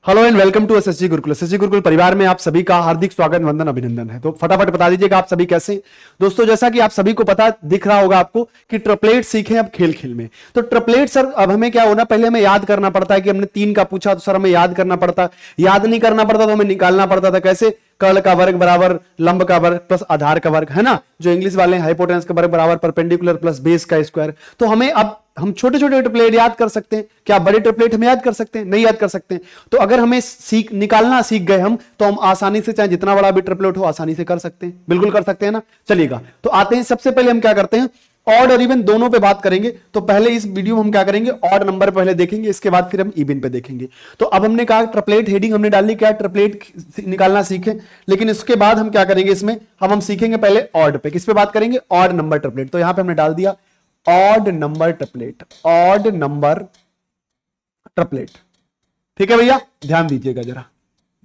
Hello and welcome to SSG Gurukul. SSG Gurukul परिवार में आप सभी का हार्दिक स्वागत, वंदन, अभिनंदन है। तो फटाफट बता दीजिएगा आप सभी कैसे हैं? दोस्तों, जैसा कि आप सभी को पता दिख रहा होगा आपको कि ट्रिपलेट सीखे अब खेल खेल में। तो ट्रिपलेट सर अब हमें क्या होना, पहले हमें याद करना पड़ता है कि हमने 3 का पूछा तो सर हमें याद करना पड़ता, याद नहीं करना पड़ता तो हमें निकालना पड़ता था। कैसे? कर्ण का वर्ग बराबर लंब का वर्ग प्लस आधार का वर्ग, है ना, जो इंग्लिश वाले हाइपोटेनस का वर्ग बराबर परपेंडिकुलर प्लस बेस का स्क्वायर। तो हमें अब हम छोटे छोटे ट्रिपलेट याद कर सकते हैं क्या? बड़े ट्रिपलेट हम याद कर सकते हैं? नहीं याद कर सकते हैं। तो अगर हमें निकालना सीख गए हम, तो हम आसानी से चाहे जितना बड़ा भी ट्रिपलेट हो आसानी से कर सकते हैं। बिल्कुल कर सकते हैं ना। चलिएगा, तो आते हैं। सबसे पहले हम क्या करते हैं, ऑड और इवन दोनों पे बात करेंगे। तो पहले इस वीडियो में हम क्या करेंगे, ऑड नंबर पहले देखेंगे, इसके बाद फिर हम इवन पे देखेंगे। तो अब हमने कहा ट्रिपलेट हेडिंग हमने डाली, क्या ट्रिपलेट निकालना सीखे, लेकिन इसके बाद हम क्या करेंगे, इसमें हम सीखेंगे पहले ऑड पे। किस पे बात करेंगे? Odd number triplet. तो यहां पे हमने डाल दिया odd number triplet, odd number triplet. ठीक है भैया, ध्यान दीजिएगा जरा,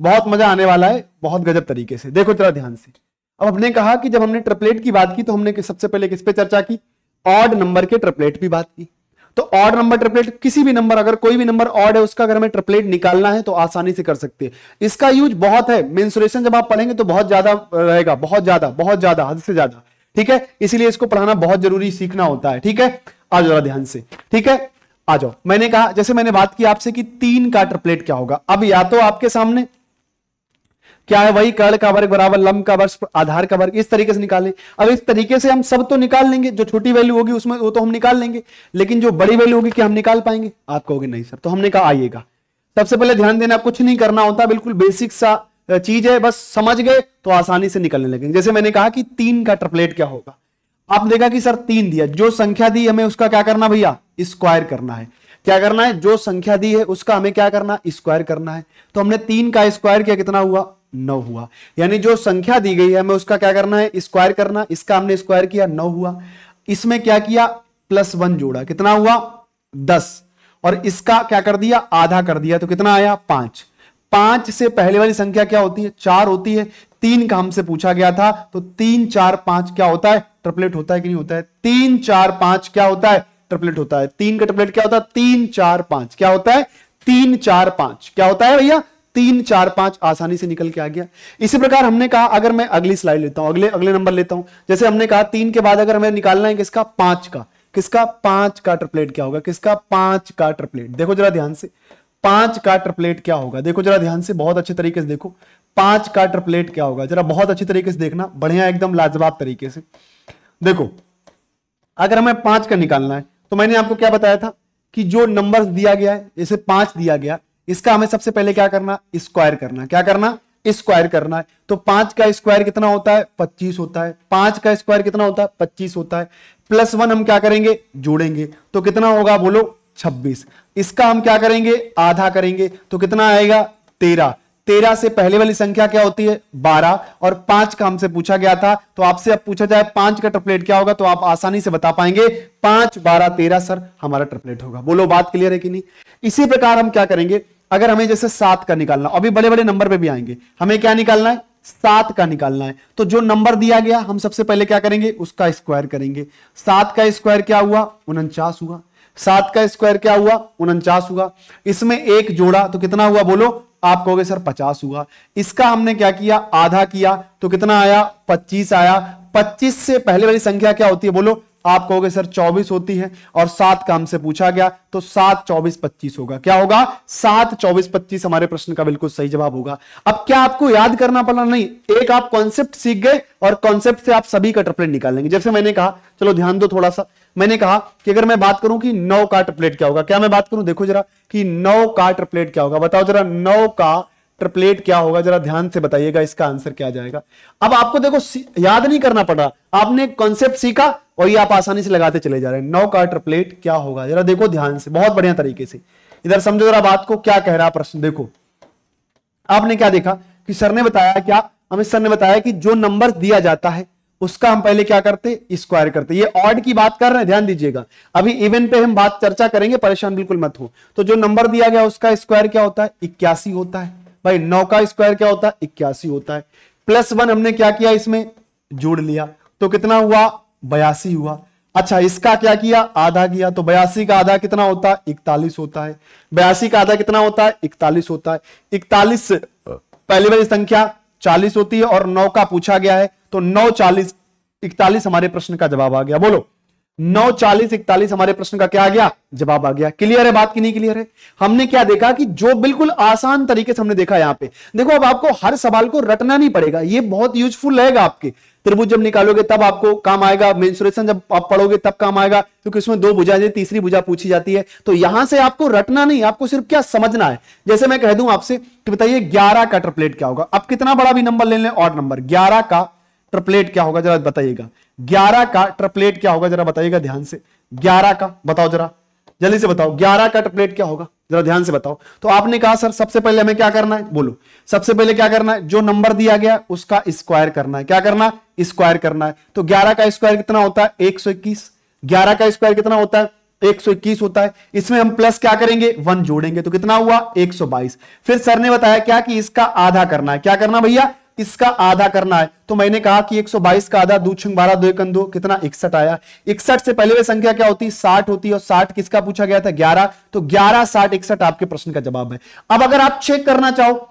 बहुत मजा आने वाला है, बहुत गजब तरीके से। देखो जरा ध्यान से। अब हमने कहा कि जब हमने ट्रिपलेट की बात की तो हमने सबसे पहले किस पे चर्चा की? ऑड नंबर के ट्रिपलेट की बात की। तो ऑड नंबर ट्रिपलेट, किसी भी नंबर, अगर कोई भी नंबर ऑड है उसका अगर हमें ट्रिपलेट निकालना है तो आसानी से कर सकते हैं। इसका यूज बहुत है, मेंसुरेशन जब आप पढ़ेंगे तो बहुत ज्यादा रहेगा, बहुत ज्यादा हद से ज्यादा। ठीक है, इसीलिए इसको पढ़ाना बहुत जरूरी, सीखना होता है। ठीक है, आ जाओ ध्यान से। ठीक है, आ जाओ। मैंने कहा, जैसे मैंने बात की आपसे कि 3 का ट्रिपलेट क्या होगा। अब या तो आपके सामने क्या है, वही कर्ण का वर्ग बराबर लंब का वर्ग आधार का वर्ग, इस तरीके से निकालें। अब इस तरीके से हम सब तो निकाल लेंगे, जो छोटी वैल्यू होगी उसमें वो तो हम निकाल लेंगे, लेकिन जो बड़ी वैल्यू होगी क्या हम निकाल पाएंगे? आप कहोगे नहीं सर। तो हमने कहा आइएगा, सबसे पहले ध्यान देना, कुछ नहीं करना होता, बिल्कुल बेसिक सा चीज है, बस समझ गए तो आसानी से निकलने लगेंगे। जैसे मैंने कहा कि 3 का ट्रिपलेट क्या होगा। आप देखा कि सर 3 दिया, जो संख्या दी हमें उसका क्या करना भैया? स्क्वायर करना है। क्या करना है? जो संख्या दी है उसका हमें क्या करना? स्क्वायर करना है। तो हमने 3 का स्क्वायर किया, कितना हुआ? 9 हुआ। यानी जो संख्या दी गई है हमें उसका क्या करना है? स्क्वायर करना। इसका हमने स्क्वायर किया, 9 हुआ। इसमें क्या किया? +1 जोड़ा, कितना हुआ? 10। और इसका क्या कर दिया? आधा कर दिया, तो कितना आया? 5। 5 से पहले वाली संख्या क्या होती है? 4 होती है। 3 का हमसे पूछा गया था, तो 3 4 5 क्या होता है? ट्रिपलेट होता है कि नहीं होता है? 3 4 5 क्या होता है? ट्रिपलेट होता है। 3 का ट्रिपलेट क्या होता है? 3 4 5 क्या होता है? 3 4 5 क्या होता है भैया? 3 4 5 आसानी से निकल के आ गया। इसी प्रकार हमने कहा, अगर मैं अगली स्लाइड लेता हूं, अगले नंबर लेता हूं। जैसे हमने कहा 3 के बाद अगर हमें निकालना है किसका? 5 का। किसका? 5 का ट्रिपलेट क्या होगा? किसका? 5 का ट्रिपलेट। देखो जरा ध्यान से, 5 का ट्रिपलेट क्या होगा? देखो जरा ध्यान से, बहुत अच्छे तरीके से देखो, 5 का ट्रिपलेट क्या होगा, जरा बहुत अच्छी तरीके से देखना, बढ़िया एकदम लाजवाब तरीके से देखो। अगर हमें 5 का निकालना है तो मैंने आपको क्या बताया था कि जो नंबर दिया गया है, जैसे 5 दिया गया, इसका हमें सबसे पहले क्या करना? स्क्वायर करना। क्या करना? स्क्वायर करना है। तो 5 का स्क्वायर कितना होता है? 25 होता है। 5 का स्क्वायर कितना होता है? 25 होता है। +1 हम क्या करेंगे? जोड़ेंगे, तो कितना होगा बोलो? 26। इसका हम क्या करेंगे? आधा करेंगे, तो कितना आएगा? 13। 13 से पहले वाली संख्या क्या होती है? 12। और 5 का हमसे पूछा गया था, तो आपसे अब पूछा जाए 5 का ट्रिपलेट क्या होगा, तो आप आसानी से बता पाएंगे 5 12 13 सर हमारा ट्रिपलेट होगा। बोलो बात क्लियर है कि नहीं? इसी प्रकार हम क्या करेंगे, अगर हमें जैसे 7 का निकालना, अभी बड़े बड़े नंबर पे भी आएंगे, हमें क्या निकालना है? 7 का निकालना है। तो जो नंबर दिया गया हम सबसे पहले क्या करेंगे? उसका स्क्वायर करेंगे। 7 का स्क्वायर क्या हुआ? 49 हुआ। 7 का स्क्वायर क्या हुआ? 49 हुआ। इसमें 1 जोड़ा, तो कितना हुआ बोलो? आप कहोगे सर 50 हुआ। इसका हमने क्या किया? आधा किया, तो कितना आया? 25 आया। 25 से पहले वाली संख्या क्या होती है बोलो? आप कहोगे सर 24 होती है। और 7 का हमसे पूछा गया, तो 7 24 25 होगा। क्या होगा? 7 24 25 हमारे प्रश्न का बिल्कुल सही जवाब होगा। अब क्या आपको याद करना पड़ा? नहीं, एक आप कॉन्सेप्ट सीख गए और कॉन्सेप्ट से आप सभी का ट्रिपलेट निकाल लेंगे। जैसे मैंने कहा, चलो ध्यान दो थोड़ा सा, मैंने कहा कि अगर मैं बात करूं कि 9 का ट्रिपलेट क्या होगा, क्या मैं बात करूं? देखो जरा कि 9 का ट्रिपलेट क्या होगा, बताओ जरा 9 का ट्रिपलेट क्या होगा, जरा ध्यान से बताइएगा, इसका आंसर क्या जाएगा। अब आपको देखो याद नहीं करना पड़ा, आपने कॉन्सेप्ट सीखा और ये आप आसानी से लगाते चले जा रहे हैं। 9 का ट्रिपलेट क्या होगा, जरा देखो ध्यान से, बहुत बढ़िया तरीके से इधर समझो जरा बात को, क्या कह रहा प्रश्न। देखो आपने क्या देखा कि सर ने बताया, क्या हमें सर ने बताया कि जो नंबर दिया जाता है उसका हम पहले क्या करते? स्क्वायर करते। ये ऑड की बात कर रहे हैं, ध्यान दीजिएगा, अभी इवन पे हम बात चर्चा करेंगे, परेशान बिल्कुल मत हो। तो जो नंबर दिया गया उसका स्क्वायर क्या होता है? 81 होता है भाई। 9 का स्क्वायर क्या होता है? 81 होता है। +1 हमने क्या किया? इसमें जोड़ लिया, तो कितना हुआ? 82 हुआ। अच्छा, इसका क्या किया, आधा किया, तो 82 का आधा कितना होता है, 41 होता है। 82 का आधा कितना होता है, 41 होता है। 41 से पहली वाली संख्या 40 होती है और 9 का पूछा गया है, तो 9 40 41 हमारे प्रश्न का जवाब आ गया। बोलो 9 40 41 हमारे प्रश्न का क्या आ गया, जवाब आ गया। क्लियर है बात की नहीं क्लियर है? हमने क्या देखा कि जो बिल्कुल आसान तरीके से हमने देखा यहां पे, देखो अब आपको हर सवाल को रटना नहीं पड़ेगा, ये बहुत यूजफुल रहेगा आपके। त्रिभुज जब निकालोगे तब आपको काम आएगा, मेंसुरेशन जब आप पढ़ोगे तब काम आएगा, क्योंकि उसमें 2 भुजाएं, तीसरी भुजा पूछी जाती है। तो यहां से आपको रटना नहीं, आपको सिर्फ क्या समझना है। जैसे मैं कह दूं आपसे कि बताइए 11 का ट्रिपलेट क्या होगा। अब कितना बड़ा भी नंबर ले लें, ऑड नंबर, 11 का ट्रिपलेट क्या होगा जरा बताइएगा। 11 का ट्रिपलेट क्या होगा जरा बताइएगा ध्यान से। 11 का बताओ जरा, जल्दी से बताओ, 11 का ट्रिपलेट क्या होगा जरा ध्यान से बताओ। तो आपने कहा सर सबसे पहले हमें क्या करना है, बोलो सबसे पहले क्या करना है, जो नंबर दिया गया उसका स्क्वायर करना है। क्या करना है, स्क्वायर करना है। तो 11 का स्क्वायर कितना होता है, 121। 11 का स्क्वायर कितना होता है, 121 होता है। इसमें हम प्लस क्या करेंगे, 1 जोड़ेंगे, तो कितना हुआ, 122। फिर सर ने बताया क्या कि इसका आधा करना है। क्या करना भैया, इसका आधा करना है। तो मैंने कहा कि 122 का आधा 2 छंग 12 2 1 2 कितना, 61 आया। 61 से पहले वे संख्या क्या होती है, 60 होती है, और 60 किसका पूछा गया था, 11। तो 11 60 61 आपके प्रश्न का जवाब है। अब अगर आप चेक करना चाहो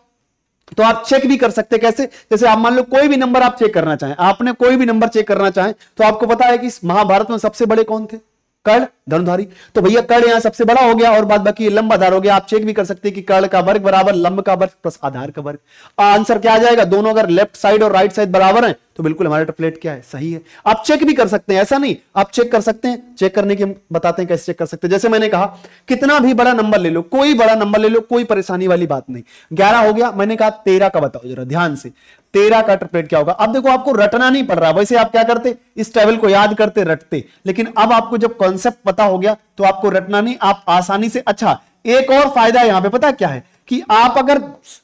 तो आप चेक भी कर सकते हैं। कैसे, जैसे आप मान लो कोई भी नंबर आप चेक करना चाहें, आपने कोई भी नंबर चेक करना चाहें, तो आपको पता है कि इस महाभारत में सबसे बड़े कौन थे, कर्ण धनुधारी। तो भैया कर्ण यहां सबसे बड़ा हो गया और बाद बाकी लंब आधार हो गया। आप चेक भी कर सकते हैं कि कर्ण का वर्ग बराबर लंब का वर्ग प्लस आधार का वर्ग। आंसर क्या आ जाएगा, दोनों अगर लेफ्ट साइड और राइट साइड बराबर हैं तो बिल्कुल हमारा ट्रिपलेट क्या है, सही है। आप चेक भी कर सकते हैं, ऐसा नहीं, आप चेक कर सकते हैं। चेक करने की हम बताते हैं कैसे चेक कर सकते हैं। जैसे मैंने कहा कितना भी बड़ा नंबर ले लो, कोई बड़ा नंबर ले लो, कोई परेशानी वाली बात नहीं। 11 हो गया, मैंने कहा 13 का बताओ जरा ध्यान से, 13 का ट्रिपलेट क्या होगा। अब देखो आपको रटना नहीं पड़ रहा, वैसे आप क्या करते, इस टेबल को याद करते रटते, लेकिन अब आपको जब कॉन्सेप्ट पता हो गया तो आपको रटना नहीं, आप आसानी से। अच्छा एक और फायदा यहां पे पता क्या है कि आप अगर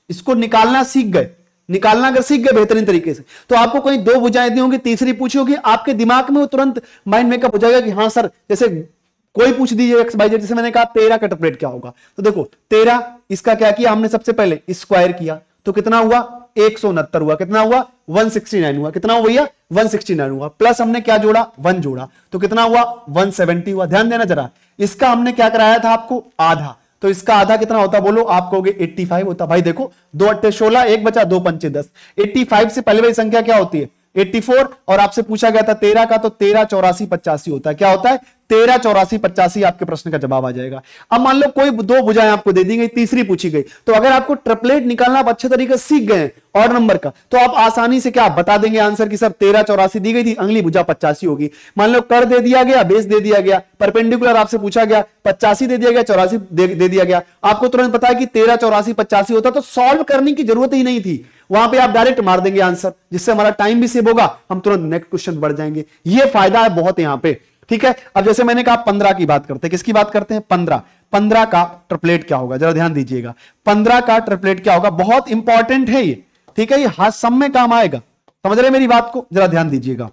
इसको निकालना सीख गए, निकालना अगर सीख गए बेहतरीन तरीके से, तो आपको कोई 2 भुजाएं दी होंगी, तीसरी पूछी होगी, आपके दिमाग में वो तुरंत माइंड मेकअप हो जाएगा कि हाँ सर, जैसे कोई पूछ दीजिए एक्स वाई जेड, जैसे मैंने कहा 13 का ट्रिपलेट क्या होगा, तो देखो 13 इसका क्या किया हमने, सबसे पहले स्क्वायर किया तो कितना हुआ, 169 हुआ। कितना हुआ, 169 हुआ। कितना हुआ भैया, 169 हुआ। प्लस हमने क्या जोड़ा, 1 जोड़ा, तो कितना हुआ, 170 हुआ। ध्यान देना जरा, इसका हमने क्या कराया था आपको, आधा, तो इसका आधा कितना होता, बोलो आप कहोगे 85 होता। भाई देखो 2 अट्ठे 16, 1 बचा 2 पंचे 10। 85 से पहले वाली संख्या क्या होती है, 84, और आपसे पूछा गया था 13 का, तो 13 84 85 होता है। क्या होता है, 13 84 85 आपके प्रश्न का जवाब आ जाएगा। अब मान लो कोई 2 भुजाएं आपको दे दी गई, तीसरी पूछी गई, तो अगर आपको ट्रिपलेट निकालना आप अच्छे तरीके से सीख गए और नंबर का, तो आप आसानी से क्या बता देंगे आंसर की सर 13 84 दी गई थी, अगली भुजा 85 होगी। मान लो कर दे दिया गया, बेस दे दिया गया, परपेंडिकुलर आपसे पूछा गया, 85 दे दिया गया, 84 दे दिया गया, आपको तुरंत पता है कि 13 84 85 होता, तो सॉल्व करने की जरूरत ही नहीं थी, वहां पे आप डायरेक्ट मार देंगे आंसर, जिससे हमारा टाइम भी सेव होगा, हम तुरंत नेक्स्ट क्वेश्चन बढ़ जाएंगे। ये फायदा है बहुत यहां पे, ठीक है। अब जैसे मैंने कहा 15 की बात करते हैं, किसकी बात करते हैं, 15 का ट्रिपलेट क्या होगा जरा ध्यान दीजिएगा। 15 का ट्रिपलेट क्या होगा, बहुत इंपॉर्टेंट है ये, ठीक है, ये हर सब में काम आएगा, समझ रहे मेरी बात को, जरा ध्यान दीजिएगा,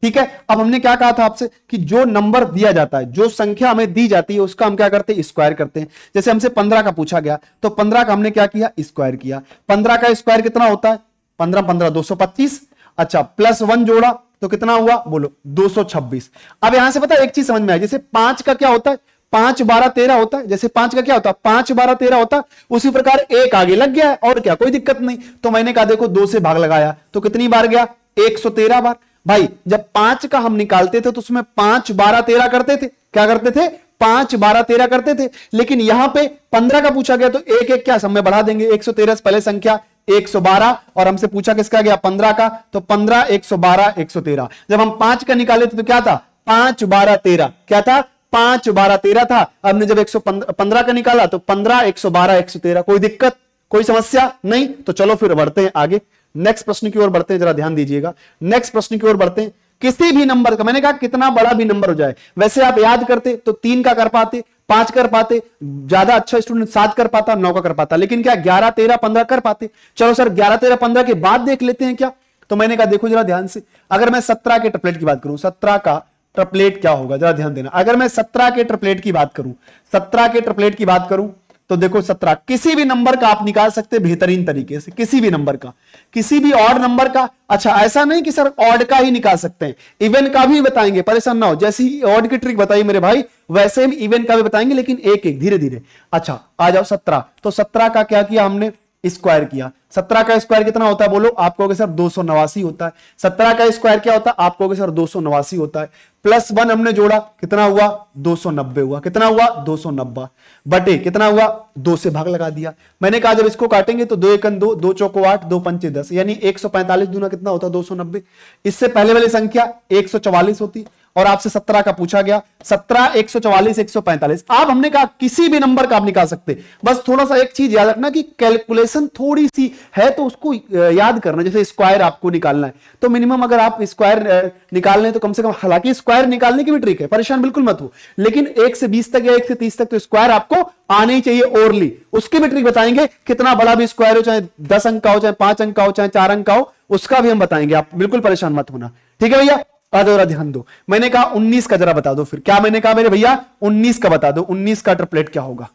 ठीक है। अब हमने क्या कहा था आपसे कि जो नंबर दिया जाता है, जो संख्या हमें दी जाती है, उसका हम क्या करते हैं, स्क्वायर करते हैं। जैसे हमसे 15 का पूछा गया, तो 15 का हमने क्या किया, स्क्वायर किया। 15 का स्क्वायर कितना होता है, 15 15 225। अच्छा प्लस 1 जोड़ा तो कितना हुआ, बोलो 226। अब यहां से पता है एक चीज समझ में आई, जैसे 5 का क्या होता है, 5 12 13 होता है, जैसे 5 का क्या होता है, 5 12 13 होता है, उसी प्रकार एक आगे लग गया है, और क्या कोई दिक्कत नहीं। तो मैंने कहा देखो 2 से भाग लगाया तो कितनी बार गया, 113 बार। भाई जब 5 का हम निकालते थे तो उसमें 5 12 13 करते थे, क्या करते थे, 5 12 13 करते थे, लेकिन यहां पे 15 का पूछा गया तो एक एक क्या समय बढ़ा देंगे, 113 से पहले संख्या 112, और हमसे पूछा किसका गया, 15 का, तो 15 112 113। जब हम 5 का निकाले थे तो क्या था, 5 12 13, क्या था, 5 12 13 था। हमने जब 115 का निकाला तो 15 112 113। कोई दिक्कत, कोई समस्या नहीं। तो चलो फिर बढ़ते हैं आगे, नेक्स्ट प्रश्न की ओर बढ़ते हैं, जरा ध्यान दीजिएगा, नेक्स्ट प्रश्न की ओर बढ़ते हैं। किसी भी नंबर का, मैंने कहा कितना बड़ा भी नंबर हो जाए, वैसे आप याद करते तो 3 का कर पाते, 5 कर पाते, ज्यादा अच्छा स्टूडेंट 7 कर पाता, 9 का कर पाता, लेकिन क्या 11 13 15 कर पाते। चलो सर 11 13 15 के बाद देख लेते हैं क्या। तो मैंने कहा देखो जरा ध्यान से, अगर मैं 17 के ट्रिपलेट की बात करूं, 17 का ट्रिपलेट क्या होगा जरा ध्यान देना। अगर मैं 17 के ट्रिपलेट की बात करूं, 17 के ट्रिपलेट की बात करूं, तो देखो 17 किसी भी नंबर का आप निकाल सकते हैं बेहतरीन तरीके से, किसी भी नंबर का, किसी भी ऑड नंबर का। अच्छा ऐसा नहीं कि सर ऑड का ही निकाल सकते हैं, इवन का भी बताएंगे, परेशान ना हो। जैसी ऑड की ट्रिक बताइए मेरे भाई वैसे हम इवन का भी बताएंगे, लेकिन एक एक धीरे धीरे। अच्छा आ जाओ 17, तो 17 का क्या किया हमने, स्क्वायर किया। 17 का स्क्वायर कितना होता है बोलो, आप कहोगे सर 289 होता है। 17 का स्क्वायर क्या होता है, आप कहोगे सर 289 होता है। +1 हमने जोड़ा, कितना हुआ 290 हुआ। कितना हुआ 290 बटे कितना हुआ 2 से भाग लगा दिया। मैंने कहा जब इसको काटेंगे तो 2 एकन 2, 2 चौको 8, 2 पंचे 10, यानी 145 दूना कितना होता है 290। इससे पहले वाली संख्या 144 होती और आपसे 17 का पूछा गया। 17, 144, 145। आप हमने कहा किसी भी नंबर का आप निकाल सकते, बस थोड़ा सा एक चीज याद रखना कि कैलकुलेशन थोड़ी सी है तो उसको याद करना। जैसे स्क्वायर आपको निकालना है तो मिनिमम अगर आप स्क्वायर निकालने तो कम से कम, हालांकि स्क्वायर निकालने की भी ट्रिक है, परेशान बिल्कुल मत हो, लेकिन 1 से 20 तक या 1 से 30 तक तो स्क्वायर आपको आने ही चाहिए ओरली। उसकी भी ट्रिक बताएंगे, कितना बड़ा भी स्क्वायर हो, चाहे 10 अंक का हो, चाहे 5 अंक का हो, चाहे 4 अंक का हो, उसका भी हम बताएंगे। आप बिल्कुल परेशान मत होना, ठीक है भैया। जरा ध्यान दो, मैंने कहा 19 का जरा बता दो। फिर क्या मैंने कहा मेरे भैया 19 का बता दो, 19 का ट्रिपलेट क्या होगा,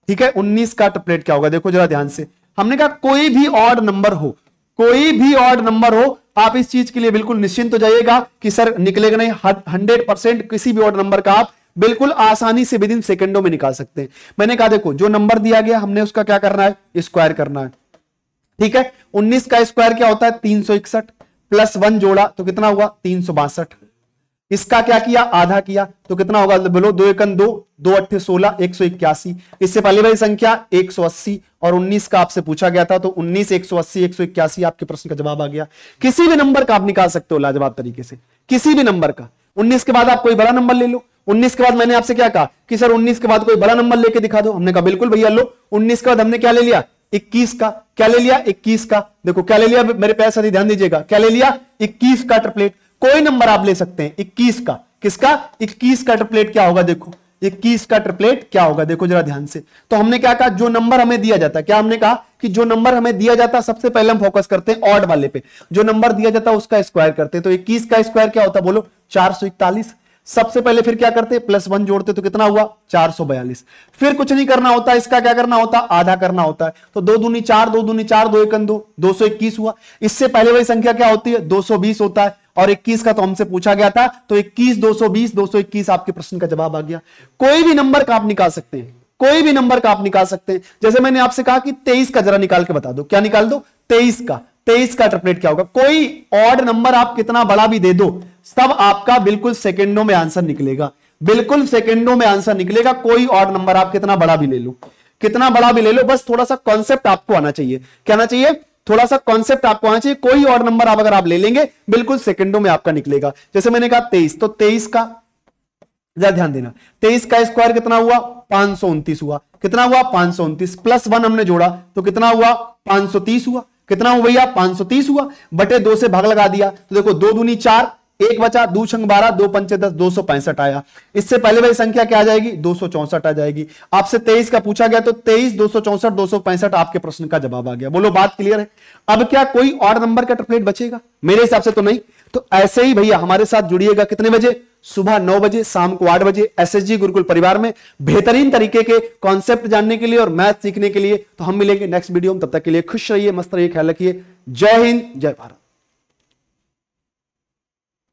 ठीक है। 19 का ट्रिपलेट क्या होगा, देखो जरा ध्यान से। हमने कहा कोई भी ऑड नंबर हो, कोई भी ऑड नंबर हो, आप इस चीज के लिए बिल्कुल निश्चिंत हो जाइएगा कि सर निकलेगा नहीं। 100% किसी भी ऑड नंबर का आप बिल्कुल आसानी से विदिन सेकंडों में निकाल सकते हैं। मैंने कहा देखो जो नंबर दिया गया हमने उसका क्या करना है, स्क्वायर करना है, ठीक है। 19 का स्क्वायर क्या होता है 361, +1 जोड़ा तो कितना हुआ 362। इसका क्या किया आधा किया तो कितना होगा बोलो, 2 एकन 2, 2 अट्ठे 16, 181। इससे पहले वाली संख्या 180 और 19 का आपसे पूछा गया था, तो 19, 180, 181 आपके प्रश्न का जवाब आ गया। किसी भी नंबर का आप निकाल सकते हो लाजवाब तरीके से, किसी भी नंबर का। 19 के बाद आप कोई बड़ा नंबर ले लो। 19 के बाद मैंने आपसे क्या कहा कि सर 19 के बाद कोई बड़ा नंबर लेके दिखा दो। हमने कहा बिल्कुल भैया लो। 19 के बाद हमने क्या ले लिया 21 का। क्या ले लिया 21 का। देखो क्या ले लिया मेरे प्यारे साथी, ध्यान दीजिएगा, क्या ले लिया 21 का ट्रिपलेट। कोई नंबर आप ले सकते हैं 21 का। किसका 21 का ट्रिपलेट क्या होगा, देखो 21 का ट्रिपलेट क्या होगा, देखो जरा ध्यान से। तो हमने क्या कहा, जो नंबर हमें दिया जाता है, क्या हमने कहा कि जो नंबर हमें दिया जाता है सबसे पहले हम फोकस करते हैं ऑड वाले पे। जो नंबर दिया जाता है उसका स्क्वायर करते हैं। तो 21 का स्क्वायर क्या होता है बोलो 441। सबसे पहले फिर क्या करते +1 जोड़ते तो कितना हुआ 442। फिर कुछ नहीं करना होता, इसका क्या करना होता आधा करना होता है। तो 2 दूनी 4, 2 दूनी 4, 2 एकन 2, 221 हुआ। इससे पहले वाली संख्या क्या होती है 220 होता है, और 21 का तो हमसे पूछा गया था, तो 21, 220, 221 आपके प्रश्न का जवाब आ गया। कोई भी नंबर का आप निकाल सकते हैं, कोई भी नंबर का आप निकाल सकते हैं। जैसे मैंने आपसे कहा कि 23 का जरा निकाल के बता दो। क्या निकाल दो 23 का। 23 का ट्रिपलेट क्या होगा। कोई ऑड नंबर आप कितना बड़ा भी दे दो, सब आपका बिल्कुल सेकंडों में आंसर निकलेगा, बिल्कुल सेकंडों में आंसर निकलेगा। कोई ऑड नंबर आप कितना बड़ा भी ले लो, कितना बड़ा भी ले लो, बस थोड़ा सा कॉन्सेप्ट आपको आना चाहिए। क्या आना चाहिए, थोड़ा सा कॉन्सेप्ट आपको आना चाहिए। कोई ऑड नंबर आप अगर आप ले लेंगे बिल्कुल सेकंडों में आपका निकलेगा। जैसे मैंने कहा 23, तो 23 का जरा ध्यान देना, 23 का स्क्वायर कितना हुआ 529 हुआ। कितना हुआ 529, +1 हमने जोड़ा तो कितना हुआ 530 हुआ। कितना हुआ भैया 530 हुआ, बटे 2 से भाग लगा दिया तो देखो 2 दूनी 4, 1 बचा, 2 छंग 12, 2 पंचे 10, 265 आया। इससे पहले वाली संख्या क्या आ जाएगी 264 आ जाएगी। आपसे 23 का पूछा गया तो 23, 264, 265 आपके प्रश्न का जवाब आ गया। बोलो बात क्लियर है। अब क्या कोई ऑड नंबर का ट्रिपलेट बचेगा, मेरे हिसाब से तो नहीं। तो ऐसे ही भैया हमारे साथ जुड़िएगा कितने बजे, सुबह 9 बजे, शाम को 8 बजे एसएसजी गुरुकुल परिवार में बेहतरीन तरीके के कॉन्सेप्ट जानने के लिए और मैथ सीखने के लिए। तो हम मिलेंगे नेक्स्ट वीडियो में, तब तक के लिए खुश रहिए, मस्त रहिए, ख्याल रखिए। जय हिंद, जय भारत।